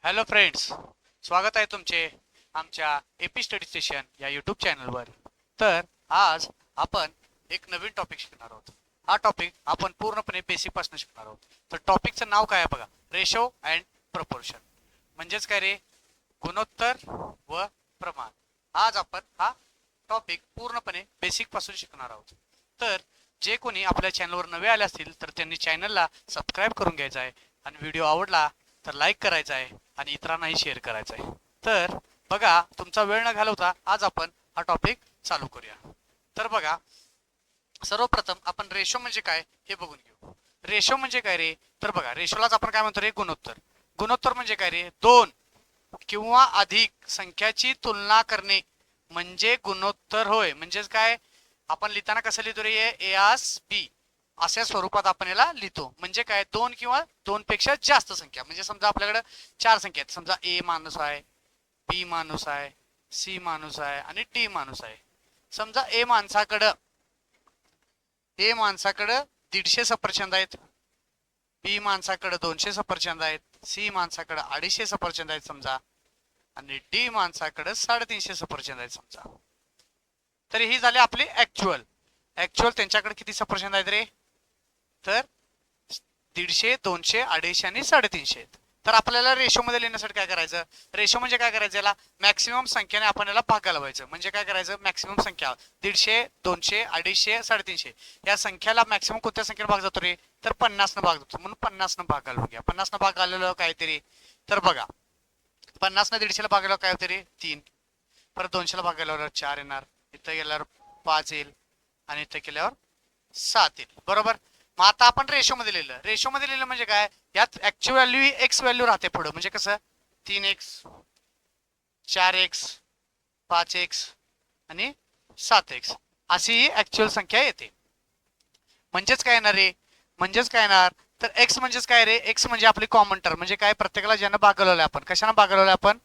Hello friends, स्वागत आहे तुमचे आमच्या एपी स्टडी स्टेशन या यूट्यूब चॅनलवर. तर आज आपण एक नवीन टॉपिक शिकणार आहोत. हा टॉपिक आपण पूर्णपणे बेसिक पासून शिकणार आहोत. तर टॉपिकचं नाव काय आहे बघा, रेशो अँड प्रपोर्शन. म्हणजेच काय रे, गुणोत्तर व प्रमाण. आज आपण हा टॉपिक पूर्णपणे बेसिक पासून शिकणार आहोत. तर जे कोणी आपल्या चॅनलवर नवे आले असतील तर त्यांनी चॅनलला सबस्क्राईब करून घ्यायचा आहे आणि व्हिडिओ आवडला तर लाईक करायचा आहे आणि इतरांनाही शेअर करायचा आहे. तर बघा, तुमचा वेळ न घालवता आज आपण हा टॉपिक चालू करूया. तर बघा, सर्वप्रथम आपण रेशो म्हणजे काय हे बघून घेऊ. रेशो म्हणजे काय रे, तर बघा, रेशोलाच आपण काय म्हणतो रे, गुणोत्तर. गुणोत्तर म्हणजे काय रे, दोन किंवा अधिक संख्याची तुलना करणे म्हणजे गुणोत्तर होय. म्हणजेच काय, आपण लिहिताना कसं लिहितो रे, ए आस बी अशा स्वरूपात आपण याला लिहितो. म्हणजे काय, दोन किंवा दोन पेक्षा जास्त संख्या. म्हणजे समजा आपल्याकडे चार संख्या आहेत, समजा ए माणूस आहे, बी माणूस आहे, सी माणूस आहे आणि डी माणूस आहे. समजा ए माणसाकडं 150 सफरचंद आहेत, बी माणसाकडे 200 सफरचंद आहेत, सी माणसाकडे 250 सफरचंद आहेत समजा, आणि डी माणसाकडे 350 सफरचंद आहेत समजा. तर ही झाली आपली ऍक्च्युअल. त्यांच्याकडे किती सफरचंद आहेत रे, तर 150, 200, 250 आणि 350 आहेत. तर आपल्याला रेशो मध्ये लिहिण्यासाठी काय करायचं, रेशो म्हणजे काय करायचं, याला मॅक्सिमम संख्येने आपण याला भाग घालवायचं. म्हणजे काय करायचं, मॅक्सिमम संख्या 150, 200, 250, 350 या संख्याला मॅक्सिमम कोणत्या संख्येने भाग जातो रे, तर 50 न भाग जातो. म्हणून 50 न भाग घालून घ्या. 50 न भाग घालवलं काहीतरी, तर बघा 50 न 150 ला भाग घालवलं काय होते रे, 3. परत 200 ला भाग घालवल्यावर 4 येणार, इथं गेल्यावर 5 येईल आणि इथं केल्यावर 7 येईल. बरोबर. मग आता आपण रेशो मध्ये लिहिलं. रेशो मध्ये लिहिलं म्हणजे काय, यात ऍक्च्युअल व्हॅल्यू ही एक्स व्हॅल्यू राहते पुढे. म्हणजे कसं, 3x, 4x, 5x आणि 7x अशी ही ऍक्च्युअल संख्या येते. म्हणजेच काय येणार रे, म्हणजेच काय येणार, तर एक्स म्हणजेच काय रे, एक्स म्हणजे आपली कॉमन टर्म. म्हणजे काय, प्रत्येकाला ज्यानं भाग घालवलाय आपण, कशानं भाग घालवलाय आपण,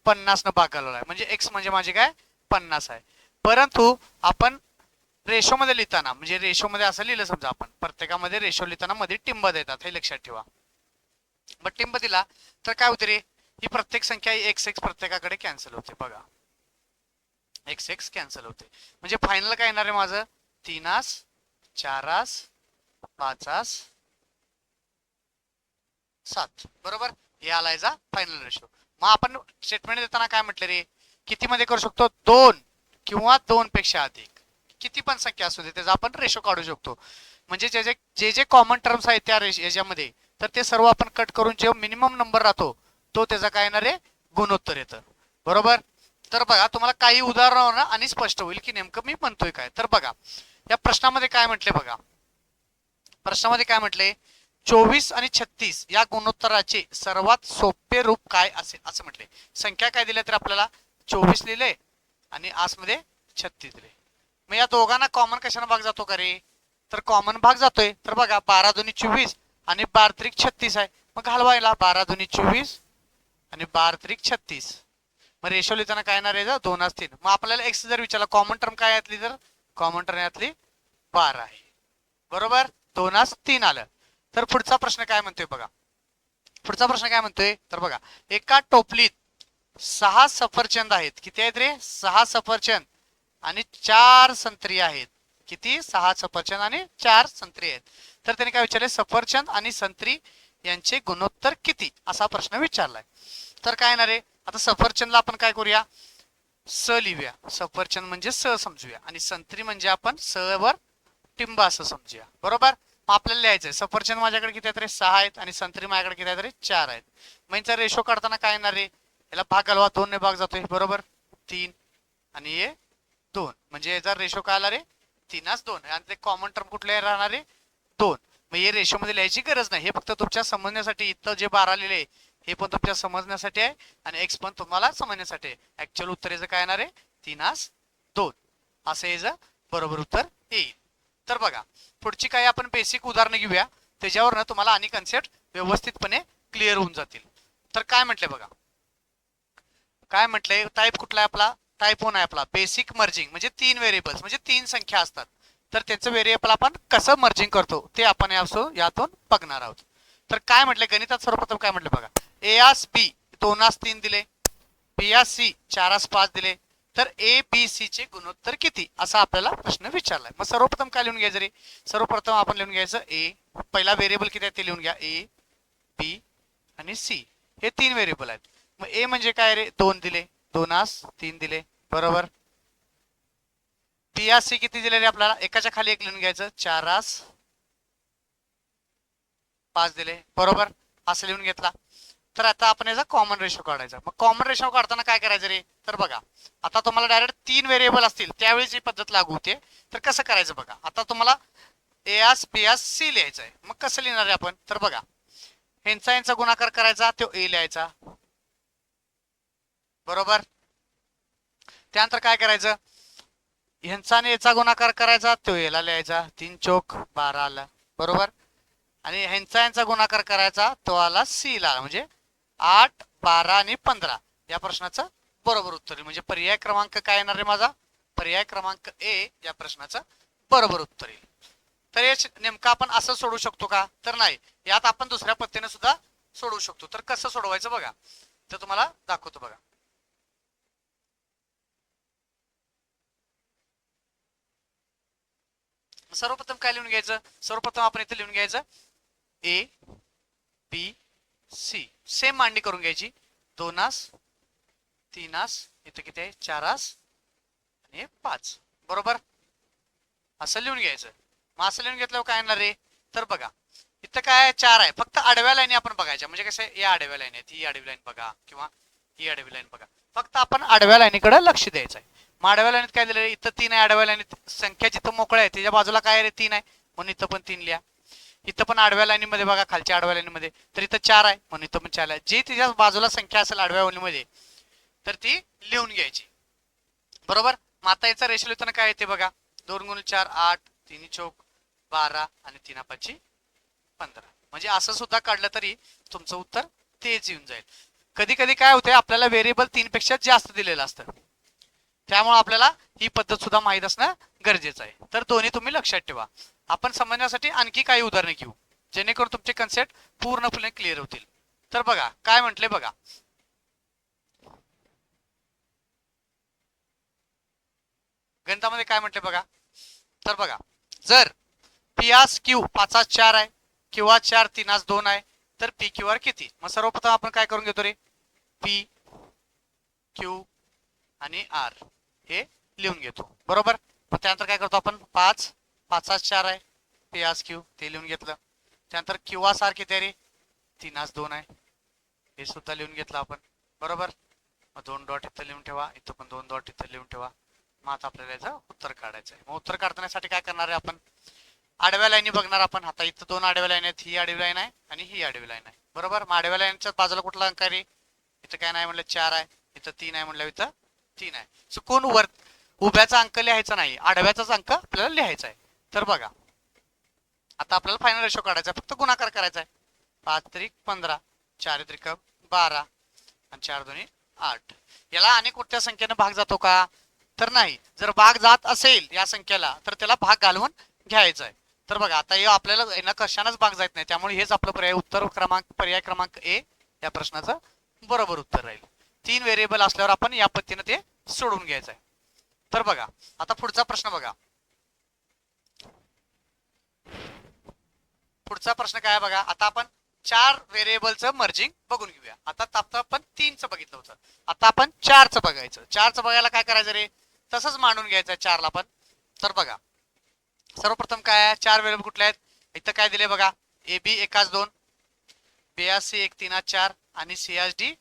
50 न भाग घालवलाय. म्हणजे एक्स म्हणजे माझे काय, 50 आहे. परंतु आपण रेशो मध्ये लिहिताना, म्हणजे रेशो मध्ये असं लिहिलं समजा, आपण प्रत्येकामध्ये रेशो लिहिताना मध्ये टिंब देतात, हे लक्षात ठेवा. मग टिंब दिला तर काय होते रे, ही प्रत्येक संख्या एक्स एक्स प्रत्येकाकडे कॅन्सल होते. बघा, एक्स एक्स कॅन्सल होते. म्हणजे फायनल काय येणार आहे माझं, 3 4 5 7. बरोबर. हे आला याचा फायनल रेशो. मग आपण स्टेटमेंट देताना काय म्हटलं रे, किती मध्ये करू शकतो, दोन किंवा दोन पेक्षा अधिक किती पण संख्या असू दे त्याचा आपण रेशो काढू शकतो. म्हणजे जे जे कॉमन टर्म्स आहेत त्या याच्यामध्ये, तर ते सर्व आपण कट करून जे मिनिमम नंबर राहतो तो त्याचा काय येणार आहे, गुणोत्तर येतं. बरोबर. तर बघा, तुम्हाला काही उदाहरणावर आणि स्पष्ट होईल की नेमकं मी म्हणतोय काय. तर बघा, या प्रश्नामध्ये काय म्हटले बघा, प्रश्नामध्ये काय म्हटले, 24 आणि 36 या गुणोत्तराचे सर्वात सोपे रूप काय असेल असं म्हटले. संख्या काय दिल्या तर आपल्याला 24 लिहिले आणि आसमध्ये 36 दिले. मग या दोघांना कॉमन कशाने भाग जातो का रे, तर कॉमन भाग जातोय. तर बघा, 12 दुनी 24 आणि 12 त्रिक 36 आहे. मग घालवायला 12 दुनी 24 आणि 12 त्रिक 36. मग रेशो लिहिताना काय येणार आहे, 2 असतील. मग आपल्याला एक्स जर विचारला, कॉमन टर्म काय यातली, तर कॉमन टर्म यातली 12 आहे. बरोबर. 2 3 आलं. तर पुढचा प्रश्न काय म्हणतोय बघा, पुढचा प्रश्न काय म्हणतोय, तर बघा, एका टोपलीत 6 सफरचंद आहेत. किती आहेत रे, 6 सफरचंद आणि 4 संत्री आहेत. किती, 6 सफरचंद आणि 4 संत्री आहेत. तर त्याने काय विचारले, सफरचंद आणि संत्री यांचे गुणोत्तर किती असा प्रश्न विचारलाय. तर काय येणार आहे, आता सफरचंदला आपण काय करूया, स लिहूया. सफरचंद म्हणजे स समजूया आणि संत्री म्हणजे आपण स वर टिंब असं समजूया. बरोबर. मग आपल्याला लिहायचंय, सफरचंद माझ्याकडे किती आहेत रे, 6 आहेत आणि संत्री माझ्याकडे किती आहेत रे, 4 आहेत. मग यांचा रेशो काढताना काय येणार रे, याला भाग घालवा, 2 ने भाग जातोय. बरोबर. 3 आणि हे 2, म्हणजे याचा रेशो काय आला रे, 3:2. आणि ते कॉमन टर्म कुठले राहणार रे, 2. मग हे रेशो मध्ये लिहायची गरज नाही, हे फक्त तुमच्या समजण्यासाठी. इथं जे 12 लिहिले हे पण तुमच्या समजण्यासाठी आहे आणि एक्स पण तुम्हाला समजण्यासाठी आहे. ऍक्च्युअल उत्तर याचं काय येणार आहे, 3:2 असं याचं बरोबर उत्तर येईल. तर बघा, पुढची काही आपण बेसिक उदाहरणं घेऊया, त्याच्यावर तुम्हाला आणि कन्सेप्ट व्यवस्थितपणे क्लिअर होऊन जातील. तर काय म्हटले बघा, काय म्हटले, टाईप कुठला आहे आपला, टाईप 1 आहे आपला, बेसिक मर्जिंग. म्हणजे 3 व्हेरिएबल्स म्हणजे 3 संख्या असतात, तर त्याचं व्हेरिएबल आपण कसं मर्जिंग करतो ते आपण यातून बघणार आहोत. तर काय म्हटले गणितात, सर्वप्रथम काय म्हटले बघा, ए आस बी 2 3 दिले, बी या सी 4 5 दिले, तर ए बी सी चे गुणोत्तर किती असा आपल्याला प्रश्न विचारलाय. मग सर्वप्रथम काय लिहून घ्यायचं रे, सर्वप्रथम आपण लिहून घ्यायचं ए, पहिला व्हेरिएबल किती आहे ते लिहून घ्या, ए बी आणि सी हे 3 व्हेरिएबल आहेत. मग ए म्हणजे काय रे, 2 दिले, 2 3 दिले, बरोबर. बी या सी किती दिले रे आपल्याला, एकाच्या खाली एक लिहून घ्यायचं, 4 5 दिले, बरोबर. असं लिहून घेतला. तर आता आपण याचा कॉमन रेशो काढायचा. मग कॉमन रेशो काढताना काय करायचं रे, तर बघा आता तुम्हाला डायरेक्ट 3 व्हेरिएबल असतील त्यावेळेस ही पद्धत लागू होते. तर कसं करायचं बघा, आता तुम्हाला एस बी एस सी लिहायचं आहे. मग कसं लिहिणार आहे आपण, तर बघा यांचा गुणाकार करायचा, तो ए लिहायचा, बरोबर. त्यानंतर काय करायचं, ह्यांचा आणि याचा गुणाकार करायचा, तो एला लिहायचा, 3 चौक 12 आला, बरोबर. आणि ह्यांचा गुणाकार करायचा, तो आला सी ला, म्हणजे 8 12 आणि 15 या प्रश्नाचं बरोबर उत्तर येईल. म्हणजे पर्याय क्रमांक काय येणार रे माझा, पर्याय क्रमांक ए या प्रश्नाचं बरोबर उत्तर येईल. तर हे नेमकं आपण असं सोडू शकतो का, तर नाही, यात आपण दुसऱ्या पद्धतीने सुद्धा सोडवू शकतो. तर कसं सोडवायचं बघा, तर तुम्हाला दाखवतो बघा. सर्वप्रथम काय लिहून घ्यायचं, सर्वप्रथम आपण इथे लिहून घ्यायचं ए बी सी, सेम मांडणी करून घ्यायची, 2 3 इथे किती आहे, 4 आणि 5, बरोबर. असं लिहून घ्यायचं. मग असं लिहून घेतल्यावर काय येणार रे, तर बघा इथं काय 4 आहे, फक्त आडव्या लाईनी आपण बघायच्या. म्हणजे कसं या आडव्या लाईन आहेत, ही आडवी लाईन बघा किंवा ही आडवी लाईन बघा, फक्त आपण आडव्या लाईनीकडे लक्ष द्यायचं आहे. मग आडव्या लाईनीत काय दिलं रे, इथं 3 आहे, आडव्या लाईनीत संख्या जिथं मोकळ्या आहे त्याच्या बाजूला काय रे, 3 आहे, म्हणून इथं पण 3 लिहा. इथं पण आडव्या लाईनीमध्ये बघा, खालच्या आडव्या लाईनीमध्ये तर इथं 4 आहे, म्हणून इथं पण 4 आहे. जी तिच्या बाजूला संख्या असेल आडव्या ओळीमध्ये तर ती लिहून घ्यायची, बरोबर. मग आता याचा रेशो लिहिताना काय येते बघा, 2 × 4 8, 3 चौक 12 आणि 3 5 15. म्हणजे असं सुद्धा काढलं तरी तुमचं उत्तर तेच येऊन जाईल. कधी कधी काय होते, आपल्याला व्हेरिएबल 3 पेक्षा जास्त दिलेलं असतं, त्यामुळे आपल्याला ही पद्धत सुद्धा माहीत असणं गरजेचं आहे. तर दोन्ही तुम्ही लक्षात ठेवा. आपण समजण्यासाठी आणखी काही उदाहरणे घेऊ जेणेकरून तुमचे कन्सेप्ट पूर्णपणे क्लिअर होतील. तर बघा काय म्हटले बघा, गणितामध्ये काय म्हटले बघा, तर बघा जर पी आस क्यू 5 4 आहे किंवा 4 3 2 आहे तर पी क्यू आर किती. मग सर्वप्रथम आपण काय करून घेतो रे, पी क्यू आणि आर हे लिहून घेतो, बरोबर. मग त्यानंतर काय करतो आपण, 5 5 4 आहे, पी आस क्यू ते लिहून घेतलं. त्यानंतर क्यू आस आर किती आहे रे, 3 2 आहे, हे सुद्धा लिहून घेतलं आपण, बरोबर. मग 2 डॉट इथं लिहून ठेवा, इथं पण 2 डॉट इथं लिहून ठेवा. मग आता आपल्याला याचं उत्तर काढायचं आहे. मग उत्तर काढण्यासाठी काय करणार आहे आपण, आडव्या लाईनी बघणार आपण. आता इथं 2 आडव्या लाईन आहेत, ही आडवी लाईन आहे आणि ही आडवी लाईन आहे, बरोबर. मग आडव्या लाईनच्या बाजूला कुठला अंक आहे रे, इथं काय नाही म्हणलं 4 आहे, इथं 3 आहे म्हणलं, इथं 3 आहे. चुकून वर उभ्याचा अंक लिहायचा नाही, आडव्याचाच अंक आपल्याला लिहायचा आहे. तर बघा आता आपल्याला फायनल रेशो काढायचा आहे, फक्त गुणाकार करायचा आहे. 5 त्रिक 15, 4 त्रिक 12 आणि 4 2 8. याला अनेक कोणत्या संख्येने भाग जातो का, तर नाही. जर भाग जात असेल या संख्येला तर त्याला भाग घालवून घ्यायचा आहे. तर बघा आता हे आपल्याला यांना कशानेच भाग जात नाही, त्यामुळे हेच आपलं पर्याय क्रमांक ए या प्रश्नाचं बरोबर उत्तर राहील. 3 व्हेरिएबल असल्यावर आपण या पद्धतीने ते सोडून घ्यायचं आहे. तर बघा आता पुढचा प्रश्न बघा, पुढचा प्रश्न काय बघा. आता आपण 4 व्हेरिएबलचं मर्जिंग बघून घेऊया. आता आपण 3चं बघितलं होतं, आता आपण 4चं बघायचं. 4चं बघायला काय करायचं रे, तसंच मांडून घ्यायचं 4ला पण. तर बघा सर्वप्रथम काय आहे, 4 व्हेरिएबल कुठले आहेत, इथं काय दिले बघा, ए बी 1 2, बी सी 1 3 4 आणि सी एच डी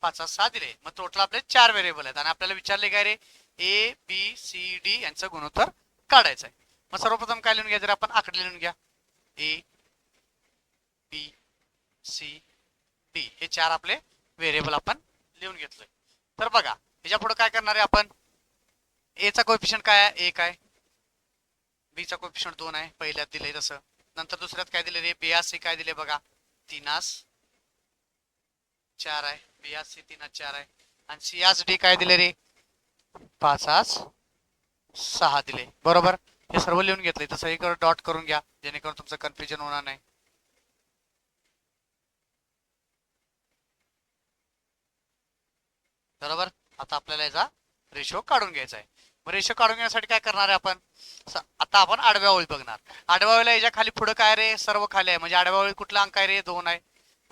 5 6 दिले. मग टोटल आपले 4 व्हेरिएबल आहेत आणि आपल्याला विचारले काय रे, ए बी सी डी यांचं गुणोत्तर काढायचं आहे. मग सर्वप्रथम काय लिहून घ्या, आपण आकडे लिहून घ्या, ए बी सी डी हे 4 आपले व्हेरिएबल आपण लिहून घेतलोय. तर बघा ह्याच्या पुढे काय करणार आहे आपण, ए चा कोएफिशियंट काय आहे, 1 आहे, बी चा कोएफिशियंट 2 आहे, पहिल्यात दिले तसं. नंतर दुसऱ्यात काय दिले रे, बी सी काय दिले बघा, 3 4 आहे, बी सी 3 4 आहे आणि सी डी काय दिले रे, 5 6 दिले, बरोबर. हे सर्व लिहून घेतले, तसं एक डॉट करून घ्या जेणेकरून तुमचं कन्फ्युजन होणार नाही. बरोबर. आता आपल्याला याचा रेशो काढून घ्यायचा आहे. मग रेशो काढून घेण्यासाठी काय करणार आहे आपण? आता आपण आडव्या ओळी बघणार. आडव्या ओळीला याच्या खाली पुढे काय रे, सर्व खाली आहे, म्हणजे आडव्या ओळी कुठला अंक आहे रे, 2 आहे,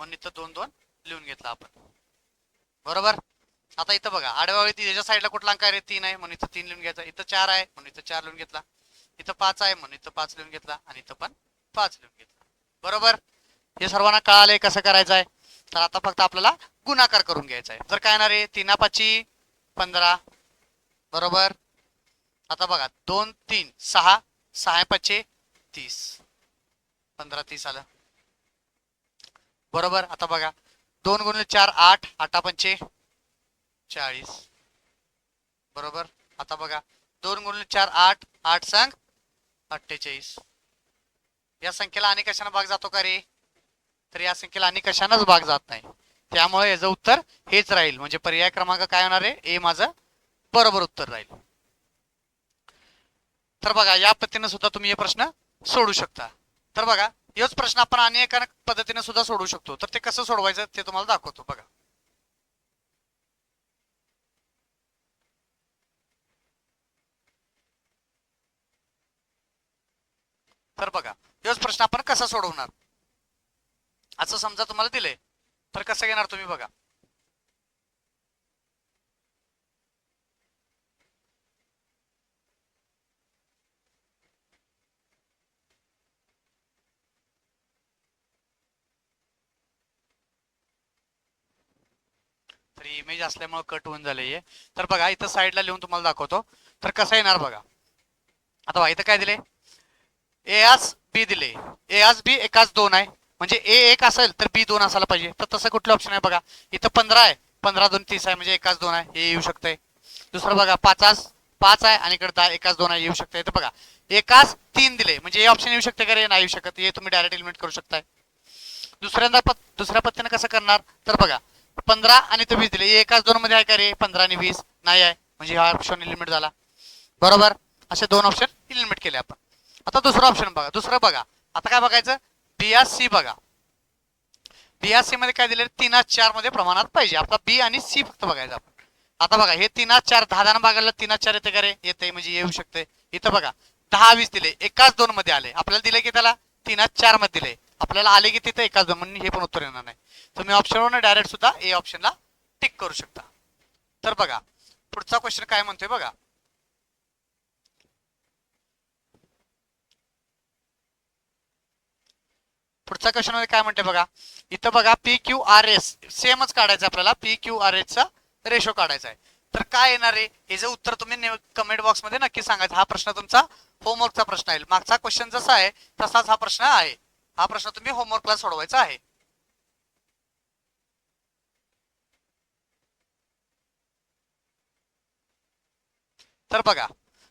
म्हणून इथं 2 2 लिहून घेतला आपण. बरोबर. आता इथं बघा आडव्या ओळीत याच्या साईडला कुठला अंक आहे रे, 3 आहे, म्हणून इथं 3 लिहून घ्यायचा. इथं 4 आहे म्हणून इथं 4 लिहून घेतला. इथं 5 आहे म्हणून इथं 5 लिहून घेतला, आणि इथं पण 5 लिहून घेतला. बरोबर. हे सर्वांना कळालंय कसं करायचं आहे. तर आता फक्त आपल्याला गुणाकार करून घ्यायचा आहे. तर काय येणार आहे, 3 5 15. बरोबर. आता बघा 2 3 6, 6 5 30, 15 30 आलं. बरोबर. आता बघा 2 गुणिले 4 8, 8 5 40. बरोबर. आता बघा 2 गुणिले 4 8, 8 सांग 48. या संख्येला आणि कशाने भाग जातो का रे, तर या संख्येला आणि कशानेच भाग जात नाही. त्यामुळे याचं उत्तर हेच राहील, म्हणजे पर्याय क्रमांक काय होणार आहे, ए माझं बरोबर उत्तर राहील. तर बघा या पद्धतीने सुद्धा तुम्ही हे प्रश्न सोडू शकता. तर बघा हेच प्रश्न आपण आणि एका पद्धतीने सुद्धा सोडू शकतो. तर ते कसं सोडवायचं ते तुम्हाला दाखवतो बघा. तर बघा हेच प्रश्न आपण कसा सोडवणार, असं समजा तुम्हाला दिले, तर कसं घेणार तुम्ही बघा. तर इमेज असल्यामुळे कट होऊन झाले. तर बघा इथं साईडला लिहून तुम्हाला दाखवतो. तर कसं येणार बघा. आता बघा इथं काय दिले, ए आज बी दिले. ए आज बी एकाच 2 आहे, म्हणजे ए 1 असेल तर बी 2 असायला पाहिजे. तर तसं कुठलं ऑप्शन आहे बघा. इथं 15 आहे, 15 2 30 आहे, म्हणजे एकाच 2 आहे, हे येऊ शकतंय. दुसरं बघा 5 5 आहे आणि इकडे 10 एकाच 2 आहे, येऊ शकतंय. तर बघा एकाच 3 दिले, म्हणजे हे ऑप्शन येऊ शकते का रे, नाही येऊ शकत. हे तुम्ही डायरेक्ट एलिमिनेट करू शकताय. दुसऱ्या पद्धतीने कसं करणार, तर बघा 15 आणि ते 20 दिले, एकाच 2 मध्ये आहे का रे, 15 आणि 20 नाही आहे, म्हणजे हा ऑप्शन एलिमिनेट झाला. बरोबर. असे 2 ऑप्शन एलिमिनेट केले आपण. आता दुसरा ऑप्शन बघा. दुसरं बघा आता काय बघायचं, बी बघा. बी मध्ये काय दिले, 3 4 मध्ये प्रमाणात पाहिजे. आपला बी आणि सी फक्त बघायचं आपण. आता बघा हे 3 4 10 10 भागायला 3 4 येते का रे, येते, म्हणजे येऊ शकते. इथं बघा 10 20 दिले, एकाच 2 मध्ये आले. आपल्याला दिले की त्याला 3 4 मध्ये दिले, आपल्याला आले की तिथे एकाच 2, म्हणून हे पण उत्तर येणार नाही. तुम्ही ऑप्शनवर डायरेक्ट सुद्धा ए ऑप्शनला टिक करू शकता. तर बघा पुढचा क्वेश्चन काय म्हणतोय बघा. पुढच्या क्वेश्चन मध्ये काय म्हणते बघा. इथं बघा पी क्यू आर एस सेमच काढायचं आपल्याला. पी क्यू आर एस चा रेशो काढायचा आहे. तर काय येणार आहे, हे जे उत्तर तुम्ही कमेंट बॉक्स मध्ये नक्की सांगायचं. हा प्रश्न तुमचा होमवर्कचा प्रश्न आहे. मागचा क्वेश्चन जसा आहे तसाच हा प्रश्न आहे. हा प्रश्न तुम्ही होमवर्कला सोडवायचा आहे. तर बघा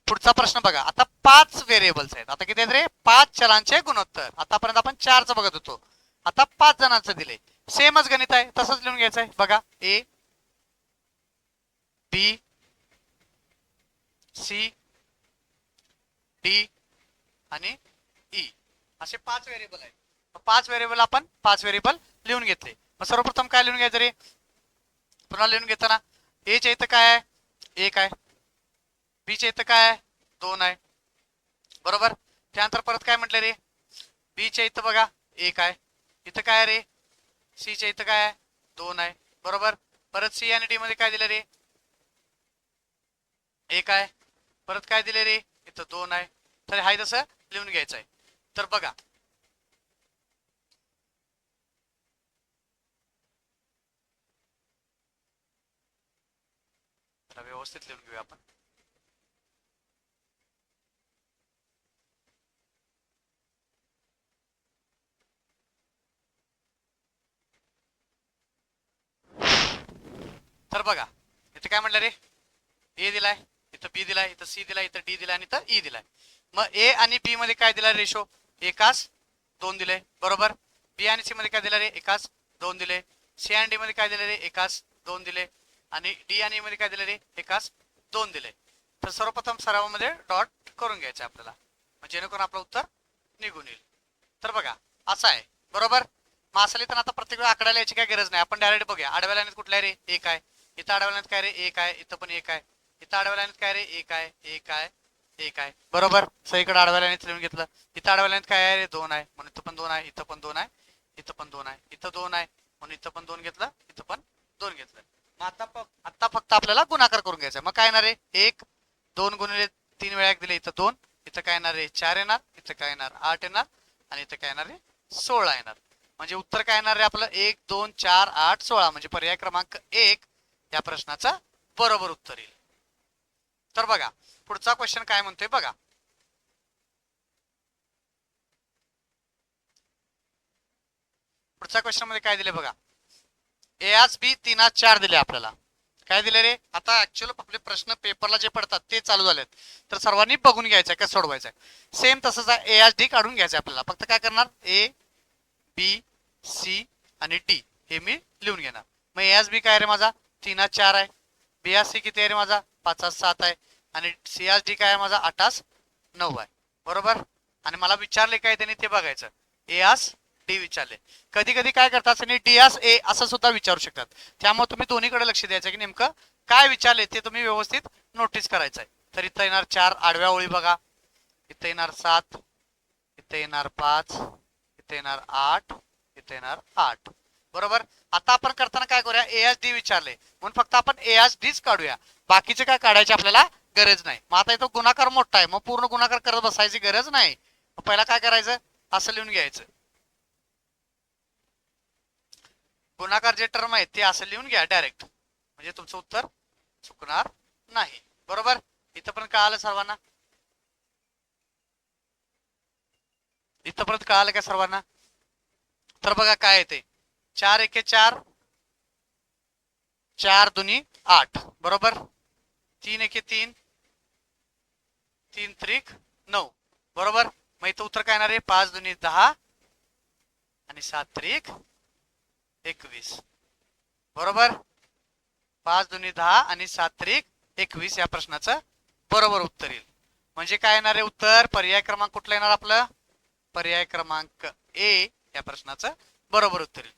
पुढचा प्रश्न बघा. आता 5 व्हेरिएबल्स आहेत. आता किती आहेत रे, 5 चलांचे गुणोत्तर. आतापर्यंत आपण 4च बघत होतो, आता 5 जणांचं दिले. सेमच गणित आहे, तसंच लिहून घ्यायचं आहे बघा. ए बी सी डी आणि ई असे 5 व्हेरिएबल आहेत. 5 व्हेरिएबल आपण 5 व्हेरिएबल लिहून घेतले. मग सर्वप्रथम काय लिहून घ्यायचं रे, पुन्हा लिहून घेताना ए च्या इथं काय आहे, 1 आहे. बी च्या इथं काय आहे, 2 आहे. बरोबर. त्यानंतर परत काय म्हटलं रे, बी च्या इथं बघा 1 आहे. इथं काय आहे रे, सी च्या इथं काय आहे, 2 आहे. बरोबर. परत सी आणि डी मध्ये काय दिलं रे, 1 आहे. परत काय दिले रे, इथं 2 आहे. तर हाय तसं लिहून घ्यायचं आहे. तर बघा व्यवस्थित लिहून घेऊया आपण. तर बघा इथे काय म्हटलं रे, ए दिलाय, इथं बी दिलाय, इथं सी दिलाय, इथं डी दिलाय आणि इथं ई दिलाय. मग ए आणि बी मध्ये काय दिलाय रेशो, एकाच 2 दिले. बरोबर. बी आणि सी मध्ये काय दिलं रे, एकाच 2 दिले. सी आणि डी मध्ये काय दिले रे, एकाच 2 दिले. आणि डी आणि ई मध्ये काय दिले रे, एकाच 2 दिले. तर सर्वप्रथम सरावामध्ये डॉट करून घ्यायचं आपल्याला, जेणेकरून आपलं उत्तर निघून येईल. तर बघा असं आहे. बरोबर. मग असं लिहिताना आता प्रत्येक वेळा आकड्याला याची काय गरज नाही, आपण डायरेक्ट बघूया. आडव्या लाईनीत कुठल्या रे, 1 आहे. इथं आडव्या लाईनीत काय रे एक आहे, इथं पण एक आहे. इथं आडव्या लाईनीत काय रे एक आहे, एक आहे, एक आहे. बरोबर, सगळीकडे आडव्या लाईनीत लिहून घेतलं. इथं आडव्या लाईनीत काय आहे रे दोन आहे, म्हणून इथं पण दोन आहे, इथं पण दोन आहे, इथं पण दोन आहे, इथं दोन आहे म्हणून इथं पण दोन घेतलं, इथं पण दोन घेतलं. मग आता फक्त आपल्याला गुणाकार करून घ्यायचा. मग काय येणार आहे, एक दोन गुणिले तीन वेळा दिले, इथं दोन, इथं काय येणार आहे चार येणार, इथं काय येणार आठ येणार आणि इथं काय येणार आहे 16 येणार. म्हणजे उत्तर काय येणार आहे आपलं 1 2 4 8 16, म्हणजे पर्याय क्रमांक 1 या प्रश्नाचं बरोबर उत्तर येईल. तर बघा पुढचा क्वेश्चन काय म्हणतोय बघा. पुढच्या क्वेश्चन मध्ये काय दिले बघा, ए आज बी 3 आज 4 दिले आपल्याला. काय दिले रे, आता ऍक्च्युअल आपले प्रश्न पेपरला जे पडतात ते चालू झालेत, तर सर्वांनी बघून घ्यायचं कसं सोडवायचं. सेम तसंच आहे, ए आज डी काढून घ्यायचं आपल्याला. फक्त काय करणार, ए बी सी आणि डी हे मी लिहून घेणार. मग ए आज बी काय रे माझा 3 आज 4 आहे, बी आज सी किती आहे रे माझा 5 आज 7 आहे, आणि सी आज डी काय आहे माझा 8 आज 9 आहे. बरोबर, आणि मला विचारले काय त्यांनी ते बघायचं. ए आज डी विचारले. कधी कधी काय करतात आणि डी आज ए असं सुद्धा विचारू शकतात. त्यामुळे तुम्ही दोन्हीकडे लक्ष द्यायचं की नेमकं काय विचारले ते तुम्ही व्यवस्थित नोटीस करायचं आहे. तर इथं येणार 4 आडव्या ओळी बघा, इथं येणार 7, इथं येणार 5, इथं येणार 8, इथं येणार 8. बरोबर, आता आपण करताना काय करूया, ए एस डी विचारले म्हणून फक्त आपण ए एस डीच काढूया, बाकीचे काय काढायचे आपल्याला गरज नाही. मग आता इथं गुणाकार मोठा आहे, मग पूर्ण गुणाकार करत बसायची गरज नाही. पहिला काय करायचं, असं लिहून घ्यायचं. गुणाकार जे टर्म आहे ते असं लिहून घ्या डायरेक्ट, म्हणजे तुमचं उत्तर चुकणार नाही. बरोबर, इथं पण कळालं सर्वांना, इथंपर्यंत कळालं का सर्वांना. तर बघा काय येते, 4 एके 4, 4 दुनी 8. बरोबर, 3 एके 3, 3 त्रिक 9. बरोबर, मग इथं उत्तर काय येणार आहे 5 दुनी 10 आणि 7 त्रिक 21. बरोबर, 5 दुनी 10 आणि 7 त्रिक 21 या प्रश्नाचं बरोबर उत्तर येईल. म्हणजे काय येणार आहे उत्तर, पर्याय क्रमांक कुठला येणार आपलं, पर्याय क्रमांक ए या प्रश्नाचं बरोबर उत्तर येईल.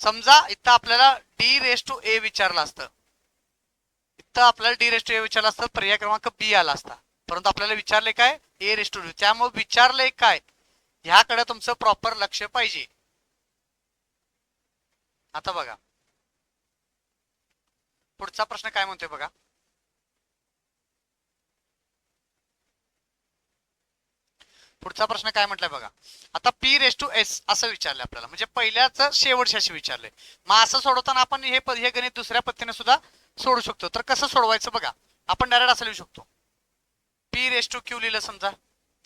समजा इथं आपल्याला डी रेस टू ए विचारलं असतं, इथं आपल्याला डी रेस टू ए विचारलं असतं, पर्याय क्रमांक बी आला असता. परंतु आपल्याला विचारले काय ए रेस टू डी, त्यामुळे विचारले काय ह्याकडे तुमचं प्रॉपर लक्ष पाहिजे. आता बघा पुढचा प्रश्न काय म्हणतोय बघा, पुढचा प्रश्न काय म्हटलाय बघा. आता पी रेस टू एस असं विचारलंय आपल्याला, म्हणजे पहिल्याच शेवटच्याशी विचारलंय. मग असं सोडवताना आपण हे गणित दुसऱ्या पद्धतीने सुद्धा सोडू शकतो. तर कसं सोडवायचं बघा, आपण डायरेक्ट असं लिहू शकतो, पी रेस टू क्यू लिहिलं समजा,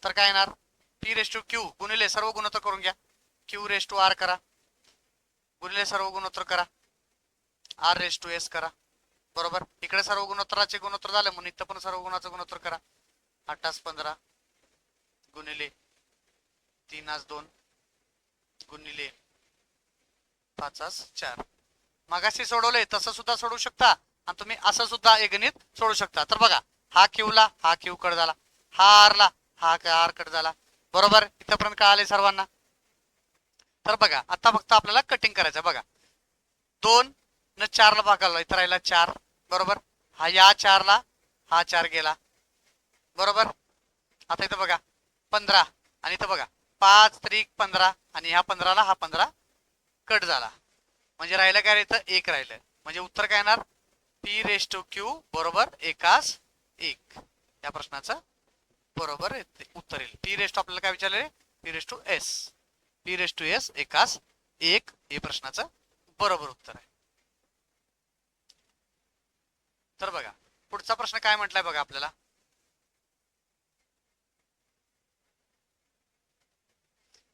तर काय येणार पी रेस टू क्यू गुणिले सर्व गुणोत्तर करून घ्या, क्यू रेस टू आर करा गुणिले सर्व गुणोत्तर करा, आर रेस टू एस करा. बरोबर, इकडे सर्व गुणोत्तराचे गुणोत्तर झाले म्हणून इथं पण सर्व गुणाचं गुणोत्तर करा. 8 15 गुणिले 3 2 गुणिले 5 4. मगाशी सोडवले तसं सुद्धा सोडू शकता आणि तुम्ही असं सुद्धा हे गणित सोडू शकता. तर बघा हा क्यूला हा क्यू कट झाला, हा आरला हा आर कट झाला. बरोबर, इथंपर्यंत कळाले सर्वांना. तर बघा आता फक्त आपल्याला कटिंग करायचं. बघा 2 न 4 ला भागाला, इथं राहिला 4. बरोबर, हा या 4 ला हा 4 गेला. बरोबर, आता इथं बघा 15 आणि इथं बघा 5 त्रिक 15 आणि ह्या 15 ला हा 15 कट झाला, म्हणजे राहिलं काय इथं 1 राहिलं. म्हणजे उत्तर काय येणार पी रेस टू क्यू बरोबर एकास 1 या प्रश्नाचं बरोबर उत्तर येईल. पी रेस टू आपल्याला काय विचारले, P raise to S, P raise to S एकास 1 हे प्रश्नाचं बरोबर उत्तर आहे. तर बघा पुढचा प्रश्न काय म्हटलाय बघा आपल्याला,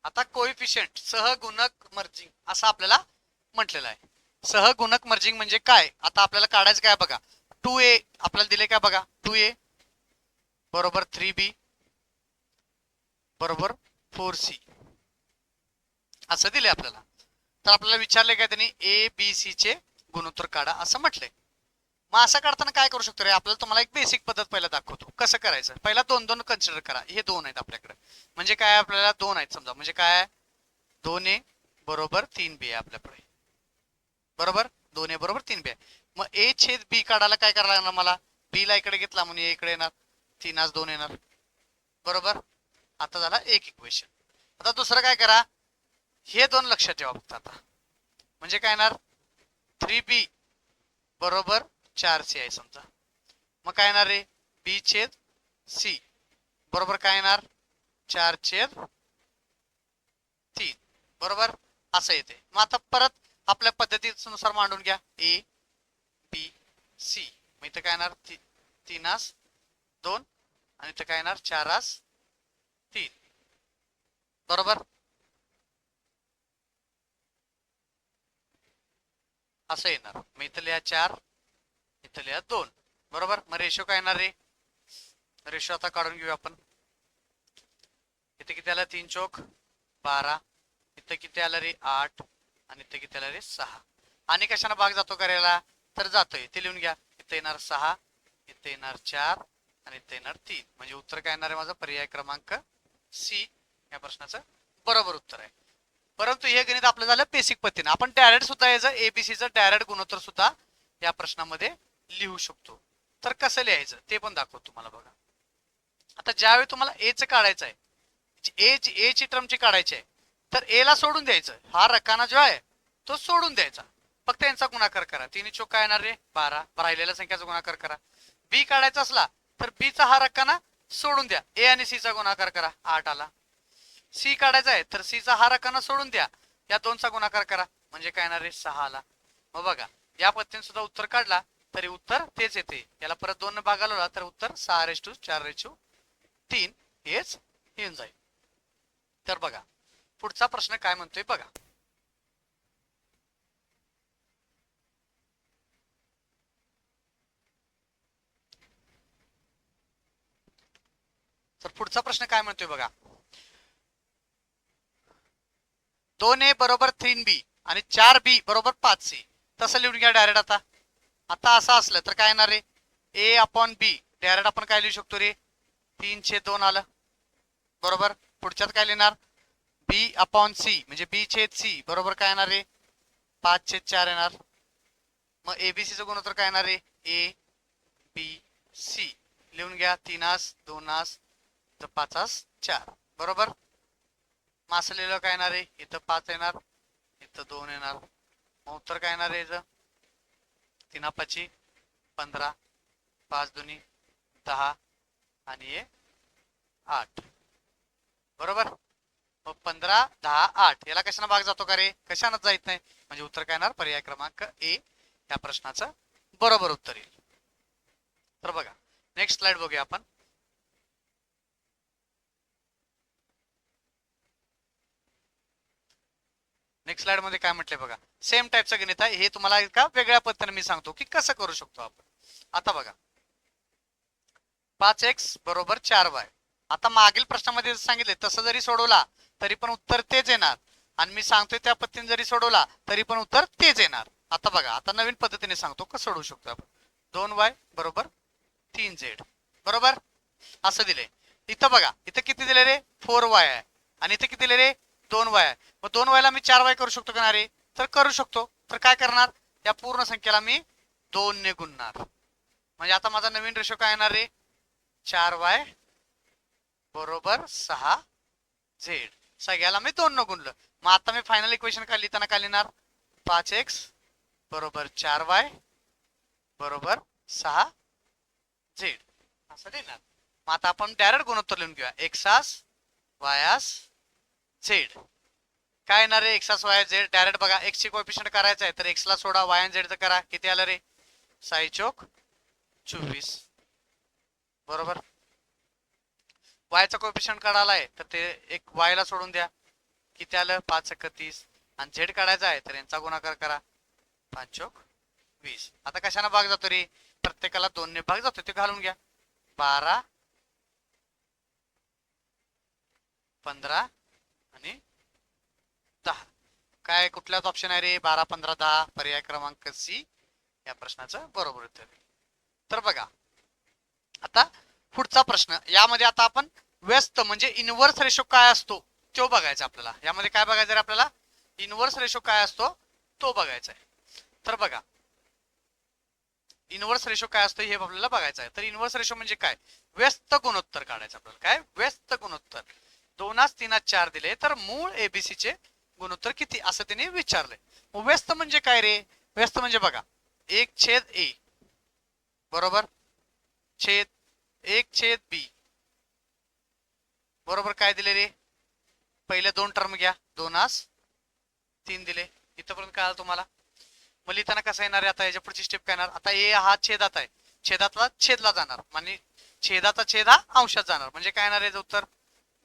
आता कोइफिशियंट सहगुणक मर्जिंग असं आपल्याला म्हटलेलं आहे. सहगुणक मर्जिंग म्हणजे काय, आता आपल्याला काढायचं काय बघा, 2a आपल्याला दिले काय बघा, 2a बरोबर 3b बरोबर 4c असं दिले आपल्याला. तर आपल्याला विचारले काय त्यांनी ए बी सी चे गुणोत्तर काढा असं म्हटलंय. मग असं काढताना काय करू शकतो रे, आपल्याला तुम्हाला एक बेसिक पद्धत पहिला दाखवतो कसं करायचं. पहिला 2 2 कन्सिडर करा, हे 2 आहेत आपल्याकडे, म्हणजे काय आपल्याला 2 आहेत समजा, म्हणजे काय 2a बरोबर 3b आहे आपल्याकडे. बरोबर, 2a बरोबर 3b आहे. मग ए छेद बी काढायला काय करायला लागणार मला, बी ला इकडे घेतला म्हणून ए इकडे येणार, 3 2 येणार. बरोबर. आता झाला एक इक्वेशन. आता दुसरं काय करा, हे दोन लक्षात ठेवा फक्त आता. म्हणजे काय येणार, 3b बरोबर 4c आहे समजा. मग काय येणार रे, बी छेद सी बरोबर काय येणार, 4/3. बरोबर असं येते. मग आता परत आपल्या पद्धतीनुसार मांडून घ्या, ए बी सी. मग इथं काय येणार, 3/2 आणि इथं काय येणार, 4/3. बरोबर असं येणार. मग इथं लिहा 4, इथं लिहा 2. बरोबर. मग रेशो काय येणार रे, रेशो आता काढून घेऊया आपण. इथे किती आलं, 3 चौक 12, इथं किती आलं रे 8, आणि इथं किती आलं रे 6. आणि कशाने भाग जातो करायला, तर जातोय ते लिहून घ्या. इथं येणार 6, इथं येणार 4 आणि इथं येणार 3. म्हणजे उत्तर काय येणार आहे माझं, पर्याय क्रमांक सी या प्रश्नाचं बरोबर उत्तर आहे. परंतु हे गणित आपलं झालं बेसिक पद्धतीने. आपण डायरेक्ट सुद्धा याचं एबीसीचं डायरेक्ट गुणोत्तर सुद्धा या प्रश्नामध्ये लिहू शकतो. तर कसं लिहायचं ते पण दाखवतो तुम्हाला बघा. आता ज्यावेळी तुम्हाला एच काढायचं आहे, ए ची टर्मची काढायची आहे, तर ए ला सोडून द्यायचं. हा रकाना जो आहे तो सोडून द्यायचा, फक्त यांचा गुणाकार करा. 3 चौक काय येणार रे 12, राहिलेल्या संख्याचा गुणाकार करा. बी काढायचा असला तर बी चा हा रकाना सोडून द्या, ए आणि सी चा गुणाकार करा, 8 आला. सी काढायचा आहे तर सी चा हा रकाना सोडून द्या, या 2चा गुणाकार करा, म्हणजे काय येणार रे 6 आला. मग बघा या पद्धतीने सुद्धा उत्तर काढला तरी उत्तर तेच येते. याला परत 2 ने भाग आला तर उत्तर 6/4/3 हेच येऊन जाईल. तर बघा पुढचा प्रश्न काय म्हणतोय बघा. तर पुढचा प्रश्न काय म्हणतोय बघा, 2a बरोबर 3b आणि 4b बरोबर 5c. तसं लिहून घ्या डायरेक्ट. आता आता असं असलं तर काय येणार रे, a अपॉन बी डायरेक्ट आपण काय लिहू शकतो रे, 3/2 आलं. बरोबर. पुढच्यात काय लिहिणार, बी अपॉन सी म्हणजे बी छेद सी बरोबर काय येणार रे, 5/4 येणार. मग एबीसीचं गुणोत्तर काय येणार रे, ए बी सी. लिहून घ्या, 3/2 तर 5/4. बरोबर. मग असं लिहिलं काय येणार आहे, इथं 5 येणार, इथं 2 येणार. मग उत्तर काय येणार आहे, 3×5 15, 5×2 10 आणि हे 8. बरोबर. मग 15 10 8 याला कशाने भाग जातो का रे, कशाने जात नाही, म्हणजे उत्तर काय येणार, पर्याय क्रमांक ए या प्रश्नाचं बरोबर उत्तर येईल. तर बघा नेक्स्ट स्लाइड बघूया आपण. नेक्स्ट स्लाइड मध्ये काय म्हटलंय बघा, सेम टाईपचं गणित आहे हे. तुम्हाला एका वेगळ्या पद्धतीने मी सांगतो की कसं करू शकतो आपण. आता बघा 5x बरोबर 4y. आता मागील प्रश्नामध्ये सांगितले तसं जरी सोडवला तरी पण उत्तर तेच येणार, आणि मी सांगतोय त्या पद्धतीने जरी सोडवला तरी पण उत्तर तेच येणार. आता बघा आता नवीन पद्धतीने सांगतो कसं सोडवू शकतो आपण. 2y बरोबर 3z. बरोबर असं दिले. इथं बघा इथं किती दिले रे, 4y आहे, आणि इथं किती दिले रे, 2y आहे. मग 2y ला मी 4y करू शकतो का रे, तर करू शकतो. तर काय करणार, या पूर्ण संख्येला मी 2 ने गुणणार. म्हणजे आता माझा नवीन रेशो काय येणार रे, 4y बरोबर 6z. सगळ्याला मी 2 न गुणलं. मग आता मी फायनल इक्वेशन काय लिहिताना काय लिहिणार, 5x बरोबर 4y बरोबर 6z असं लिहिणार. मग आता आपण डायरेक्ट गुणोत्तर लिहून घेऊया, एक्सास वायास झेड. काय येणार रे, एक्सास वाय झेड. डायरेक्ट बघा एक्स ची कोएफिशियंट करायचं आहे तर एक्स ला सोडा, वाय आणि झेड करा. किती आलं रे, 6×4 = 24. बरोबर. वायचा कोएफिशियंट काढायला आहे तर ते एक वाय ला सोडून द्या. किती आलं, 5×31. आणि झेड काढायचा आहे तर यांचा गुणाकार करा, 5×20. आता कशाने भाग जातो रे, प्रत्येकाला 2 ने भाग जातो, ते घालून घ्या. 12 15 आणि 10. काय कुठल्याच ऑप्शन आहे रे, 12 15 10. पर्याय क्रमांक सी या प्रश्नाचं बरोबर उत्तर. तर बघा आता पुढचा प्रश्न. यामध्ये आता आपण व्यस्त म्हणजे इनव्हर्स रेशो काय असतो तो बघायचा आपल्याला. यामध्ये काय बघायचं रे आपल्याला, इनव्हर्स रेशो काय असतो तो बघायचा आहे. तर बघा इनव्हर्स रेशो काय असतो हे आपल्याला बघायचं आहे. तर इनव्हर्स रेशो म्हणजे काय, व्यस्त गुणोत्तर काढायचं आपल्याला. काय व्यस्त गुणोत्तर, 2 3 4 दिले तर मूळ एबीसी चे गुणोत्तर किती असं त्याने विचारलंय. मग व्यस्त म्हणजे काय रे, व्यस्त म्हणजे बघा 1/a बरोबर छेद 1/b बरोबर काय दिले रे, पहिले 2 टर्म घ्या, 2 3 दिले. इथपर्यंत काय तुम्हाला. मग लिहिताना कसं येणार आहे आता, याच्या पुढची स्टेप काय येणार, आता ए हा छेदात आहे, छेदातला छेदला जाणार म्हणजे छेदाचा छेद हा अंशात जाणार, म्हणजे काय येणार आहे उत्तर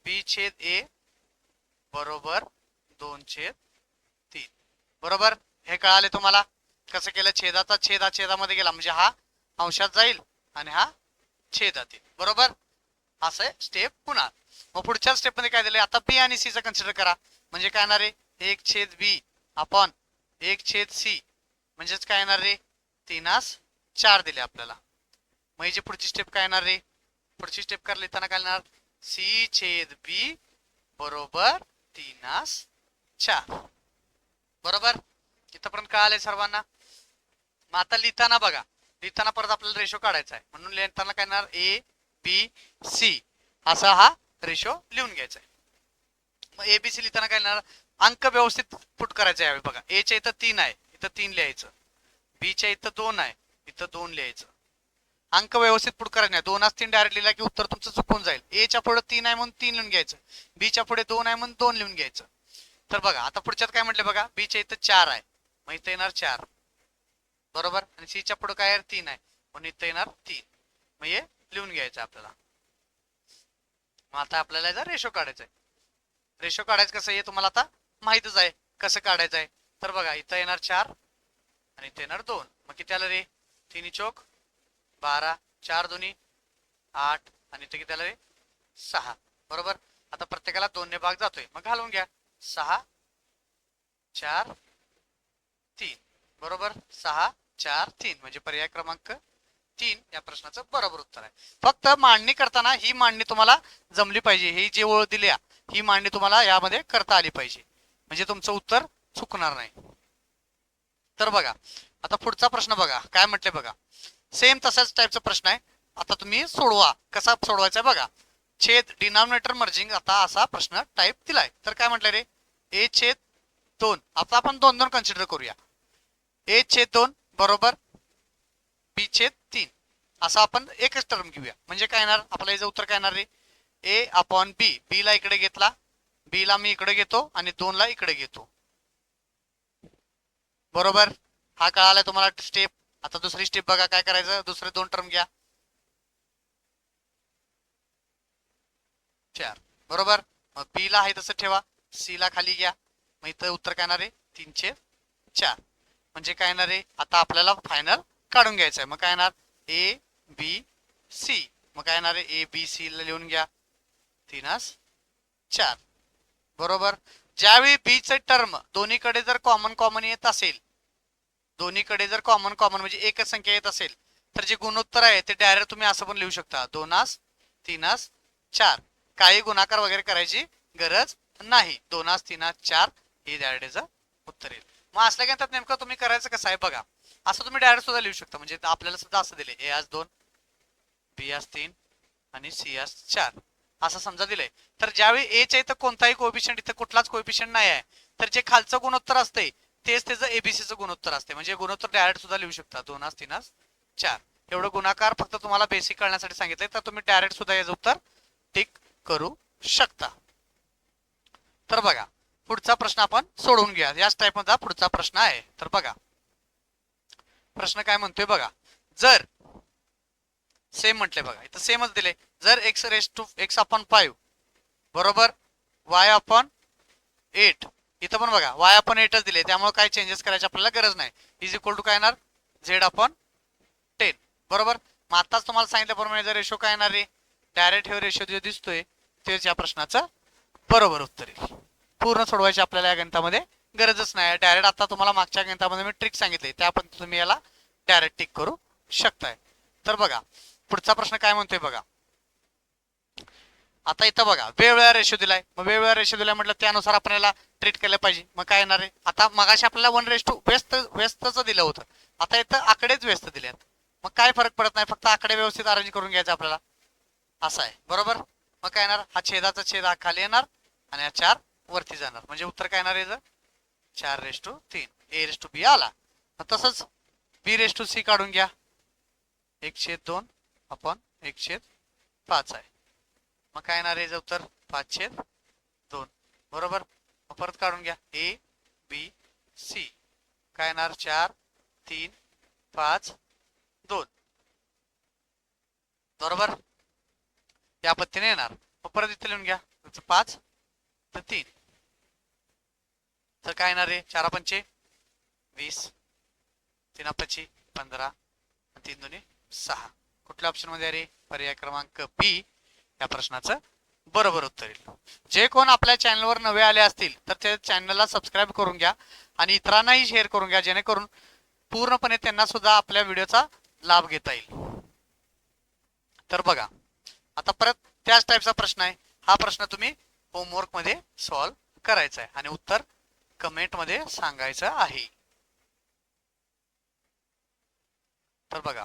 b/a बरोबर 2/3. बरोबर, हे कळाले तुम्हाला कसं केलं, छेदाचा छेद हा छेदामध्ये गेला म्हणजे हा अंशात जाईल आणि हा छेदात येईल. बरोबर, असं स्टेप पुन्हा. मग पुढच्या स्टेप मध्ये काय दिले, आता बी आणि सी चा कन्सिडर करा, म्हणजे काय येणार आहे 1/b अपॉन 1/c म्हणजेच काय येणार रे 3/4 दिले आपल्याला. मग याची पुढची स्टेप काय येणार रे, पुढची स्टेप कर लिहिताना काय येणार c/b बरोबर 3/4. बरोबर, इथपर्यंत कळाले सर्वांना. मग आता लिहिताना बघा, लिहिताना परत आपल्याला रेशो काढायचा आहे, म्हणून लिहिताना काय येणार a/b/c असा हा रेशो लिहून घ्यायचा आहे. मग एबीसी लिहिताना काय लिहिणार, अंक व्यवस्थित पुट करायचा यावेळी. बघा ए च्या इथं 3 आहे, इथं 3 लिहायचं, बी च्या इथं 2 आहे, इथं 2 लिहायचं. अंक व्यवस्थित पुट करायचं नाही, 2 3 डायरेक्ट लिहिला की उत्तर तुमचं चुकून जाईल. ए च्या पुढे 3 आहे म्हणून 3 लिहून घ्यायचं, बी च्या पुढे 2 आहे म्हणून 2 लिहून घ्यायचं. तर बघा आता पुढच्यात काय म्हटलं बघा, बी च्या इथं 4 आहे मग इथं येणार 4 बरोबर, आणि सी च्या पुढे काय 3 आहे म्हणून इथं येणार 3. मग हे लिहून घ्यायचं आपल्याला. मग आता आपल्याला याचा रेशो काढायचा आहे. रेशो काढायचं कसं हे तुम्हाला आता माहितच आहे कसं काढायचं आहे. तर बघा इथं येणार 4 आणि इथं येणार 2, मग किती आलं रे 3 चौक 12, 4 2 8 आणि इथं किती आलं रे 6. बरोबर, आता प्रत्येकाला 2 ने भाग जातोय, मग घालून घ्या 6 4 3 बरोबर 6 4 3 म्हणजे पर्याय क्रमांक 3 या प्रश्नाचं बरोबर उत्तर आहे. फक्त मांडणी करताना ही मांडणी तुम्हाला जमली पाहिजे, ही जी ओळ दिली ही मांडणी तुम्हाला यामध्ये करता आली पाहिजे, म्हणजे तुमचं उत्तर चुकणार नाही. तर बघा आता पुढचा प्रश्न बघा काय म्हटले बघा, सेम तसाच टाईपचा प्रश्न आहे. आता तुम्ही सोडवा, कसा सोडवायचा बघा. छेद डिनॉमिनेटर मर्जिंग, आता असा प्रश्न टाईप दिलाय. तर काय म्हटलं रे a/2, आता आपण 2 2 कन्सिडर करूया. a/2 बरोबर b/3 असं आपण एकच टर्म घेऊया, म्हणजे काय येणार आपल्याला याचं उत्तर काय येणार रे a/b. b ला इकडे घेतला, b ला मी इकडे घेतो आणि 2 ला इकडे घेतो. बरोबर, हा कळालाय तुम्हाला स्टेप. आता दुसरी स्टेप बघा काय करायचं, दुसरे 2 टर्म घ्या 4 बरोबर, मग बी ला आहे तसं ठेवा, सी ला खाली घ्या, मग इथं उत्तर काय येणार आहे 3/4. म्हणजे काय येणार आहे आता आपल्याला फायनल काढून घ्यायचं आहे. मग काय येणार a/b/c, मग काय येणार आहे a/b/c ला लिहून घ्या 3/4 बरोबर. ज्यावेळी बी चे टर्म दोन्हीकडे जर कॉमन येत असेल, दोन्हीकडे जर कॉमन म्हणजे एकच संख्या येत असेल, तर जे गुणोत्तर आहे ते डायरेक्ट तुम्ही असं पण लिहू शकता 2/3/4. काही गुणाकार वगैरे करायची गरज नाही, 2/3/4 हे डायरेक्ट उत्तर येईल. मग असल्यानंतर नेमकं तुम्ही करायचं कसं आहे बघा, असं तुम्ही डायरेक्ट सुद्धा लिहू शकता. म्हणजे आपल्याला सुद्धा असं दिले a/2 b/3 आणि c/4 असं समजा दिलंय. तर ज्यावेळी ए च्या इथं कोणताही कोएफिशियंट, इथं कुठलाच कोएफिशियंट नाही आहे, तर जे खालचं गुणोत्तर असते तेच त्याचं एबीसीचं गुणोत्तर असते. म्हणजे गुणोत्तर डायरेक्ट सुद्धा लिहू शकता 2/3/4. एवढं गुणाकार फक्त तुम्हाला बेसिक कळण्यासाठी सांगितलंय, तर तुम्ही डायरेक्ट सुद्धा याचं उत्तर टिक करू शकता. तर बघा पुढचा प्रश्न आपण सोडवून घ्या, याच टाईप मध्ये पुढचा प्रश्न आहे. तर बघा प्रश्न काय म्हणतोय बघा, जर सेम म्हटले बघा इथं सेमच दिले, जर x/5 बरोबर y/8, इथं पण बघा y/8च दिले, त्यामुळे काय चेंजेस करायची आपल्याला गरज नाही. इज इक्वल टू काय येणार z/10 बरोबर. मग आताच तुम्हाला सांगितल्याप्रमाणे जर रेशो काय येणार रे, डायरेक्ट हे रेशो जो दिसतोय तेच या प्रश्नाचं बरोबर उत्तर येईल. पूर्ण सोडवायची आपल्याला या गणितामध्ये गरजच नाही. डायरेक्ट आता तुम्हाला मागच्या गणितामध्ये मी ट्रिक सांगितली, त्या पण तुम्ही याला डायरेक्ट टिक करू शकताय. तर बघा पुढचा प्रश्न काय म्हणतोय बघा, आता इथं बघा वेगवेगळा रेशो दिलाय, मग वेगवेगळा रेशो दिलाय म्हटलं त्यानुसार आपण याला ट्रीट केलं पाहिजे. मग काय येणार आहे, आता मगाशी आपल्याला 1:व्यस्तच दिलं होतं, आता इथं आकडेच व्यस्त दिलेत, मग काय फरक पडत नाही, फक्त आकडे व्यवस्थित अरेंज करून घ्यायचा आपल्याला, असं आहे बरोबर. मग काय येणार, हा छेदाचा छेद हा खाली येणार आणि हा 4 वरती जाणार, म्हणजे उत्तर काय येणार याचं 4/3. A/B आला. मग तसंच B/C काढून घ्या, 1/2 अपॉन 1/5 आहे. मग काय येणार याचं उत्तर 5/2 बरोबर. मग परत काढून घ्या A/B/C काय येणार 4/3/5/2 बरोबर. या पद्धतीने येणार. मग परत इथे लिहून घ्या 5 तर 3 तर काय येणार आहे 4×5 20 3×5 15 3×2 6. कुठल्या ऑप्शन मध्ये अरे पर्याय क्रमांक बी या प्रश्नाचं बरोबर उत्तर येईल. जे कोण आपल्या चॅनलवर नवे आले असतील तर त्या चॅनलला सबस्क्राईब करून घ्या आणि इतरांनाही शेअर करून घ्या, जेणेकरून पूर्णपणे त्यांना सुद्धा आपल्या व्हिडिओचा लाभ घेता येईल. तर बघा आता परत त्याच टाईपचा प्रश्न आहे. हा प्रश्न तुम्ही होमवर्क मध्ये सॉल्व्ह करायचा आहे आणि उत्तर कमेंट मध्ये सांगायचं आहे. तर बघा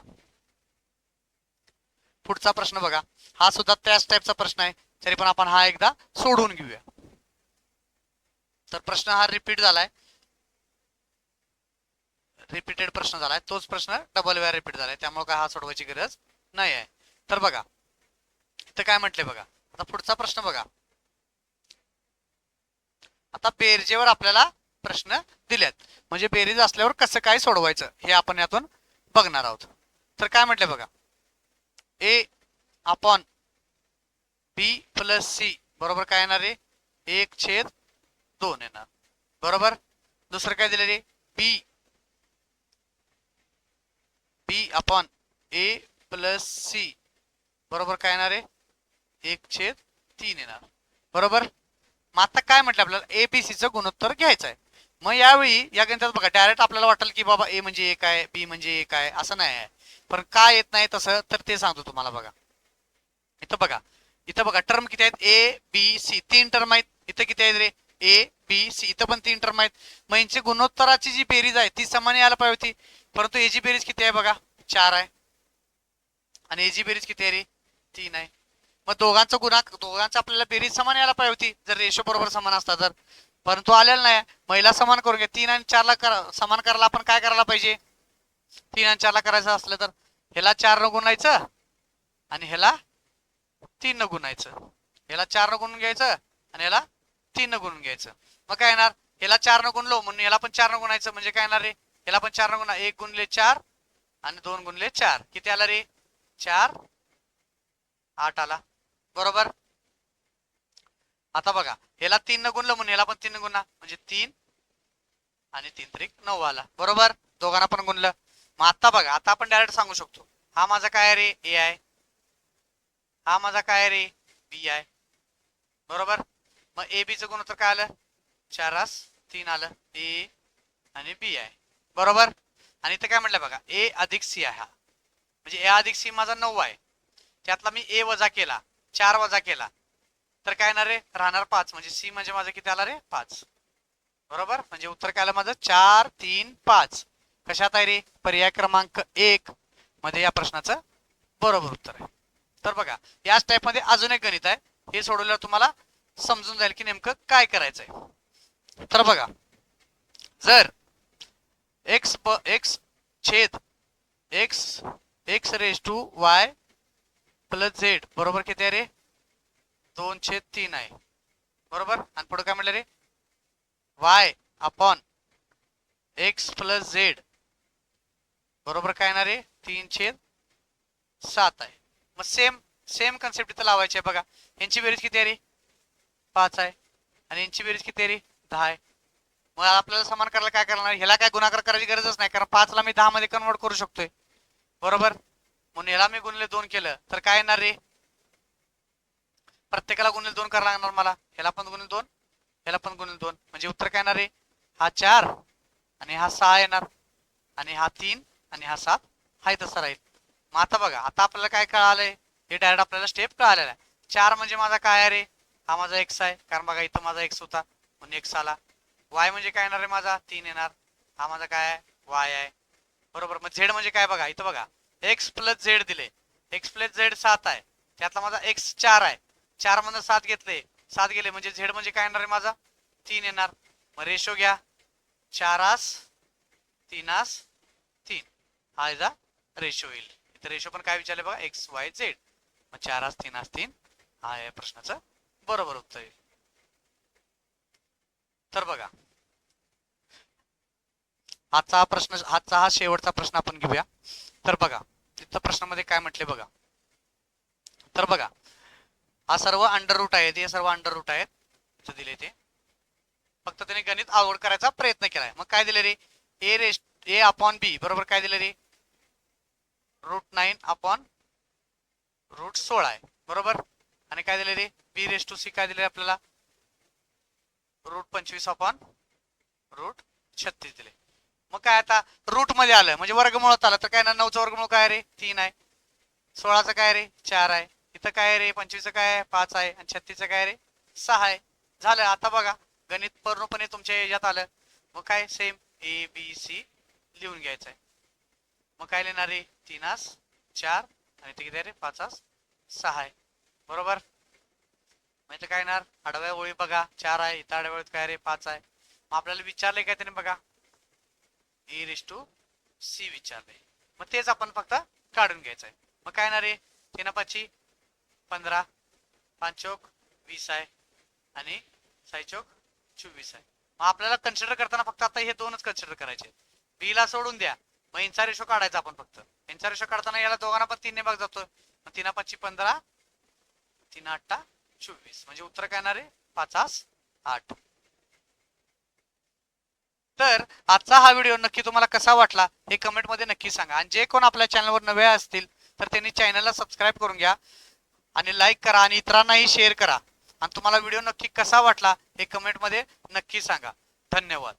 पुढचा प्रश्न बघा, हा सुद्धा त्याच टाईपचा प्रश्न आहे, तरी पण आपण हा एकदा सोडवून घेऊया. तर प्रश्न हा रिपीट झालाय, रिपीटेड प्रश्न झालाय, तोच प्रश्न डबल वेळा रिपीट झालाय, त्यामुळे काय हा सोडवायची गरज नाही आहे. तर बघा इथं काय म्हटलंय बघा, आता पुढचा प्रश्न बघा. आता बेरजेवर आपल्याला प्रश्न दिलेत, म्हणजे बेरीज असल्यावर कसं काय सोडवायचं हे आपण यातून बघणार आहोत. तर काय म्हटलंय बघा, A/B+C बरोबर काय येणार आहे 1/2 येणार बरोबर. दुसरं काय दिलेलं आहे B/A+C बरोबर काय येणार आहे 1/3 येणार बरोबर. मग आता काय म्हटलं आपल्याला ABCचं गुणोत्तर घ्यायचं आहे. मग यावेळी या गणितात बघा डायरेक्ट आपल्याला वाटेल की बाबा A म्हणजे 1 आहे, B म्हणजे 1 आहे, असं नाही आहे. पण काय येत नाही तसं तर ते सांगतो तुम्हाला. बघा इथं बघा टर्म किती आहेत A B C 3 टर्म आहेत. इथं किती आहेत रे A B C इथं पण 3 टर्म आहेत. मग यांची गुणोत्तराची जी बेरीज आहे ती समान यायला पाहिजे होती, परंतु याची बेरीज किती आहे बघा 4 आहे आणि याची बेरीज किती आहे रे 3 आहे. मग दोघांचं आपल्याला बेरीज समान यायला पाहिजे होती जर रेशो बरोबर समान असता तर, परंतु आलेला नाही. महिला समान करून घ्या, 3 आणि 4 ला समान करायला आपण काय करायला पाहिजे, 3 आणि 4 ला करायचं असलं तर ह्याला 4 न गुणायचं आणि ह्याला 3 न गुणायचं, ह्याला 4 न गुणून घ्यायचं आणि ह्याला 3 न गुणून घ्यायचं. मग काय येणार ह्याला 4 न गुणलो म्हणून ह्याला पण 4 न गुणायचं, म्हणजे काय येणार रे ह्याला पण 4 न गुणा 1 गुणले 4 आणि 2 गुणले 4 किती आला रे 4 8 आला बरोबर. आता बघा ह्याला 3 न गुणलं म्हणून ह्याला पण 3 न गुणा म्हणजे 3 आणि 3 त्रिक 9 आला बरोबर. दोघांना पण गुणलं. मग आता बघा आता आपण डायरेक्ट सांगू शकतो हा माझा काय रे A आहे, हा माझा काय रे B आहे बरोबर. मग AB चं गुणोत्तर काय आलं 4×3 आलं A आणि B आहे बरोबर. आणि इथं काय म्हटलं बघा A+C आहे, हा म्हणजे A+C माझा 9 आहे, त्यातला मी A वजा केला 4 वजा केला तर काय येणार रे राहणार 5, म्हणजे C म्हणजे माझं किती आला रे 5 बरोबर. म्हणजे उत्तर काय आलं माझं 4 3 5. कशात आहे रे पर्याय क्रमांक 1 मध्ये या प्रश्नाचं बरोबर उत्तर आहे. तर बघा याच टाईप मध्ये अजून एक गणित आहे, हे सोडवल्यावर तुम्हाला समजून जाईल की नेमकं काय करायचंय. तर बघा जर x छेद x(y+z) बरोबर किती आहे रे 2/3 आहे बरोबर. आणि पुढे काय म्हटलं रे y/x+z बरोबर काय येणार आहे 3/7 आहे. मग सेम कन्सेप्ट इथं लावायची आहे. बघा यांची बेरीज किती आहे रे 5 आहे आणि यांची बेरीज किती आहे रे 10 आहे. मग आपल्याला समान करायला काय करणार, ह्याला काय गुणाकार करायची गरजच नाही, कारण 5 ला मी 10 मध्ये कन्वर्ट करू शकतोय बरोबर. म्हणून ह्याला मी गुणले 2 केलं तर काय येणार रे प्रत्येकाला गुणिले 2 करायला लागणार मला, ह्याला पण गुणिले 2 ह्याला पण गुणिले 2, म्हणजे उत्तर काय येणार रे हा 4 आणि हा 6 येणार आणि हा 3 आणि हा 7 हा तसा राहील. मग आता बघा आता आपल्याला काय कळालंय हे डायरेक्ट आपल्याला स्टेप कळालेला आहे. 4 म्हणजे माझा काय आहे रे हा माझा x आहे, कारण बघा इथं माझा x होता म्हणून x आला. y म्हणजे काय येणार रे माझा 3 येणार, हा माझा काय आहे y आहे बरोबर. मग z म्हणजे काय बघा इथं बघा एक्स प्लस झेड दिले, एक्स प्लस झेड 7 आहे, त्यातला माझा एक्स 4 आहे, 4 मधून 7 घेतले, 7 गेले म्हणजे झेड म्हणजे काय येणार आहे माझा 3 येणार. मग रेशो घ्या 4 3 3, हा याचा रेशो येईल. इथे रेशो पण काय विचारले बघा एक्स वाय झेड, मग 4 3 3, हा या प्रश्नाचं बरोबर उत्तर येईल. तर बघा आजचा हा शेवटचा प्रश्न आपण घेऊया. तर बघा तिथं प्रश्नामध्ये काय म्हटले बघा. तर बघा हा सर्व अंडर रूट आहे, हे सर्व अंडर रूट आहेत इथं दिले ते, फक्त त्याने गणित आवड करायचा प्रयत्न केलाय. मग काय दिले रे ए अपॉन बी बरोबर काय दिले रे √9 अपॉन √16 आहे बरोबर. आणि काय दिले रे बी रेस टू सी काय दिले आपल्याला √25 अपॉन √36 दिले. मग काय आता रूट मध्ये आलं म्हणजे वर्गमुळात आलं तर काय ना 9चा वर्गमूळ काय रे 3 आहे, 16चा काय रे 4 आहे, इथं काय रे 25चं काय आहे 5 आहे, आणि 36चं काय रे 6 आहे. झालं. आता बघा गणित पूर्णपणे तुमच्या याच्यात आलं. मग काय सेम ए बी सी लिहून घ्यायचं आहे. मग काय लिहिणार रे 3 4 आणि ते किती आहे रे 5 6 आहे बरोबर. मग इथं काय येणार आडव्या ओळी बघा 4 आहे, इथं आडव्या ओळीत काय रे 5 आहे. मग आपल्याला विचारलंय काय त्याने बघा ए रेस टू सी विचारलंय, मग तेच आपण फक्त काढून घ्यायचं आहे. मग काय येणार रे 3 5 15, 5 चौक 20 आहे, आणि 6 चौक 24 आहे. मग आपल्याला कन्सिडर करताना फक्त आता हे दोनच कन्सिडर करायचे, बी ला सोडून द्या. मग यांचा रेशो काढायचा आपण फक्त. यांचा रेशो काढताना याला दोघांना पण 3 ने भाग जातोय, मग 3 5 15, 3 8 24, म्हणजे उत्तर काय येणार आहे 5 8. तर आजचा हा व्हिडिओ नक्की तुम्हाला कसा वाटला हे कमेंट मध्ये नक्की सांगा. आणि जे कोण आपल्या चॅनलवर नवे असतील तर त्यांनी चॅनलला सबस्क्राईब करून घ्या आणि लाईक करा आणि इतरांनाही शेअर करा. आणि तुम्हाला व्हिडिओ नक्की कसा वाटला हे कमेंट मध्ये नक्की सांगा. धन्यवाद.